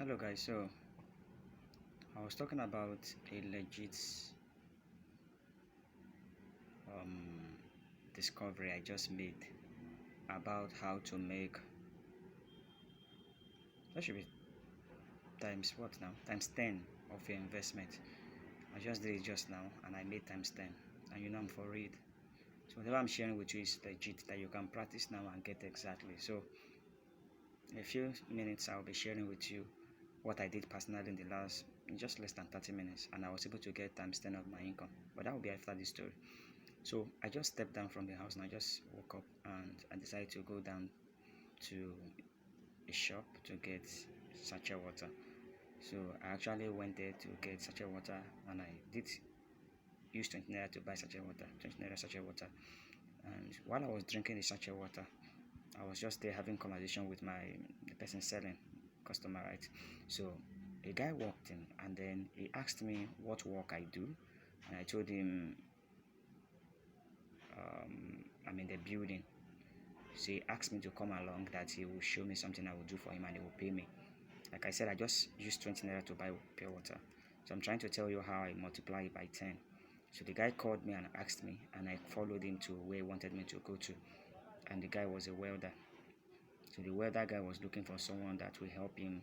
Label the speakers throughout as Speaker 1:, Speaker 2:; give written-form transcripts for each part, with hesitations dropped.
Speaker 1: Hello guys, so I was talking about a legit um, discovery I just made about how to make, that should be times what now, times 10 of your investment. I just did it just now and I made times 10, and I'm for it. So whatever I'm sharing with you is legit, that you can practice now and get exactly. So in a few minutes I'll be sharing with you what I did personally in the last, in just less than 30 minutes, and I was able to get times 10 of my income, but that will be after this story. So I just stepped down from the house and I just woke up and I decided to go down to a shop to get sachet water. So I actually went there to get sachet water and I did use 20 naira to buy sachet water, 20 naira sachet water. And while I was drinking the sachet water, I was just there having conversation with the person selling, customer, right? So a guy walked in and then he asked me what work I do, and I told him I'm in the building. So he asked me to come along, that he will show me something I will do for him and he will pay me. Like I said, I just used 20 naira to buy pure water. So I'm trying to tell you how I multiply it by 10. So the guy called me and asked me, and I followed him to where he wanted me to go to. And the guy was a welder. So the welder guy was looking for someone that will help him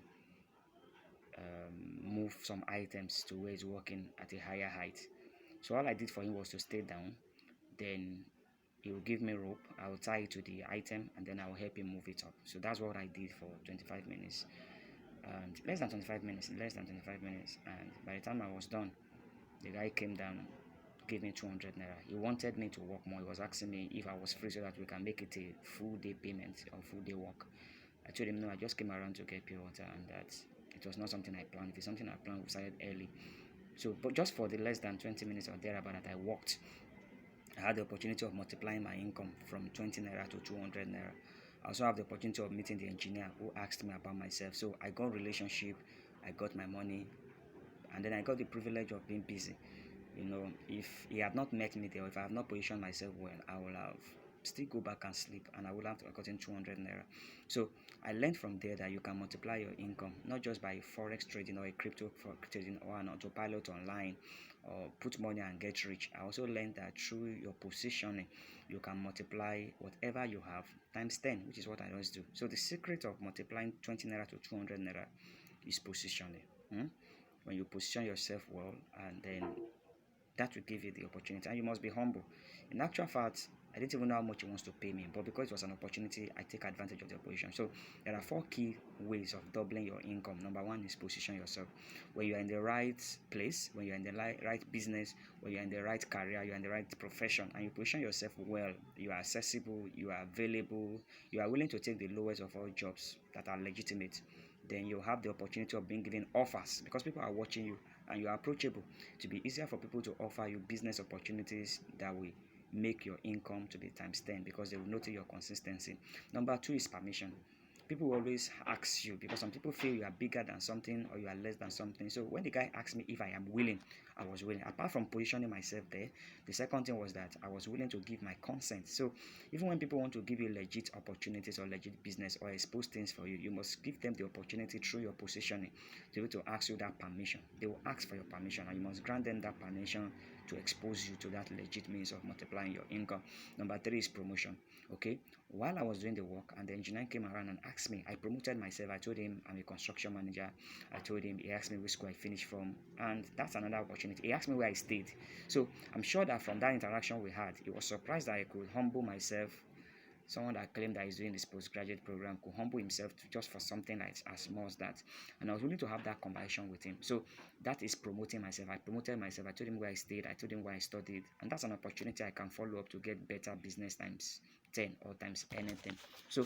Speaker 1: move some items to where he's working at a higher height. So all I did for him was to stay down. Then he will give me rope, I will tie it to the item, and then I will help him move it up. So that's what I did for 25 minutes, and less than 25 minutes. And by the time I was done, the guy came down, gave me 200 naira. He wanted me to work more. He was asking me if I was free so that we can make it a full day payment or full day work. I told him no, I just came around to get pure water, and that it was not something I planned. If it's something I planned, we started early. So but just for the less than 20 minutes or thereabout that I worked, I had the opportunity of multiplying my income from 20 naira to 200 naira. I also have the opportunity of meeting the engineer who asked me about myself. So I got relationship, I got my money, and then I got the privilege of being busy. If he had not met me there, or if I have not positioned myself well, I will have still go back and sleep, and I would have gotten 200 naira. So I learned from there that you can multiply your income not just by forex trading or a crypto for trading or an autopilot online or put money and get rich. I also learned that through your positioning, you can multiply whatever you have times 10, which is what I always do. So the secret of multiplying 20 naira to 200 naira is positioning. When you position yourself well, and then that will give you the opportunity, and you must be humble. In actual fact, I didn't even know how much he wants to pay me, but because it was an opportunity, I take advantage of the opportunity. So there are four key ways of doubling your income. Number one is position yourself. When you are in the right place, when you're in the right business, when you're in the right career, you're in the right profession, and you position yourself well, you are accessible, you are available, you are willing to take the lowest of all jobs that are legitimate, then you have the opportunity of being given offers, because people are watching you and you are approachable. To be easier for people to offer you business opportunities that will make your income to be times 10, because they will notice your consistency. Number two is permission. People will always ask you, because some people feel you are bigger than something or you are less than something. So when the guy asked me if I am willing, I was willing. Apart from positioning myself there, the second thing was that I was willing to give my consent. So even when people want to give you legit opportunities or legit business or expose things for you, you must give them the opportunity through your positioning to be able to ask you that permission. They will ask for your permission, and you must grant them that permission to expose you to that legit means of multiplying your income. Number three is promotion. Okay, while I was doing the work and the engineer came around and asked me, I promoted myself. I told him I'm a construction manager. I told him, he asked me which school I finished from, and that's another opportunity. He asked me where I stayed. So I'm sure that from that interaction we had, he was surprised that I could humble myself. Someone that claimed that he's doing this postgraduate program could humble himself just for something like as small as that. And I was willing to have that conversation with him. So that is promoting myself. I promoted myself. I told him where I stayed. I told him where I studied. And that's an opportunity I can follow up to get better business times 10 or times anything. So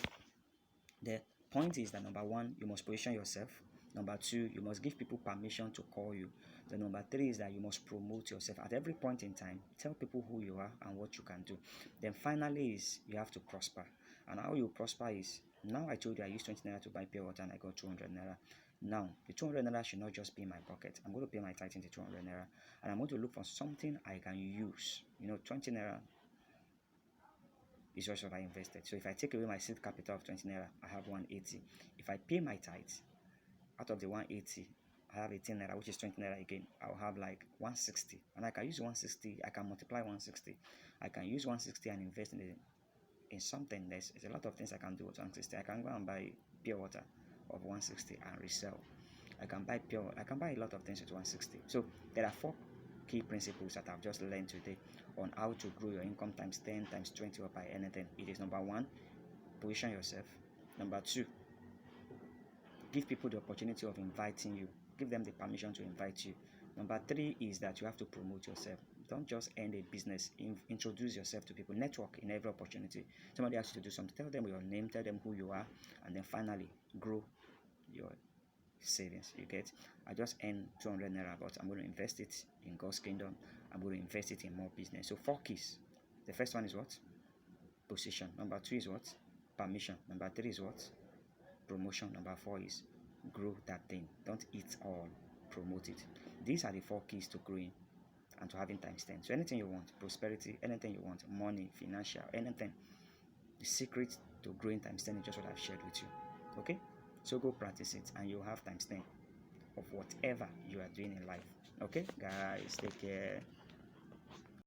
Speaker 1: the point is that number one, you must position yourself. Number two, you must give people permission to call you. The number three is that you must promote yourself at every point in time. Tell people who you are and what you can do. Then finally is you have to prosper. And how you prosper is, now I told you I used 20 naira to buy pure water and I got 200 naira. Now, the 200 naira should not just be in my pocket. I'm going to pay my tithe into 200 naira. And I'm going to look for something I can use. 20 naira is just what I invested. So if I take away my seed capital of 20 naira, I have 180. If I pay my tithe, out of the 180, I have 18 naira, which is 20 naira again. I'll have like 160, and I can use 160. I can multiply 160. I can use 160 and invest in something. There's a lot of things I can do with 160. I can go and buy pure water of 160 and resell. I can buy a lot of things with 160. So there are four key principles that I've just learned today on how to grow your income times 10, times 20, or by anything. It is number one, position yourself. Number two, give people the opportunity of inviting you. Give them the permission to invite you. Number three is that you have to promote yourself. Don't just end a business. Introduce yourself to people. Network in every opportunity. Somebody asks you to do something, tell them your name, tell them who you are, and then finally grow your savings. You get? I just earned 200 naira, but I'm going to invest it in God's kingdom. I'm going to invest it in more business. So four keys. The first one is what? Position. Number two is what? Permission. Number three is what? Promotion. Number four is grow that thing. Don't eat all, promote it. These are the four keys to growing and to having times 10. So anything you want, prosperity, anything you want, money, financial, anything, the secret to growing times 10 is just what I've shared with you. Okay? So go practice it and you'll have times 10 of whatever you are doing in life. Okay, guys, take care.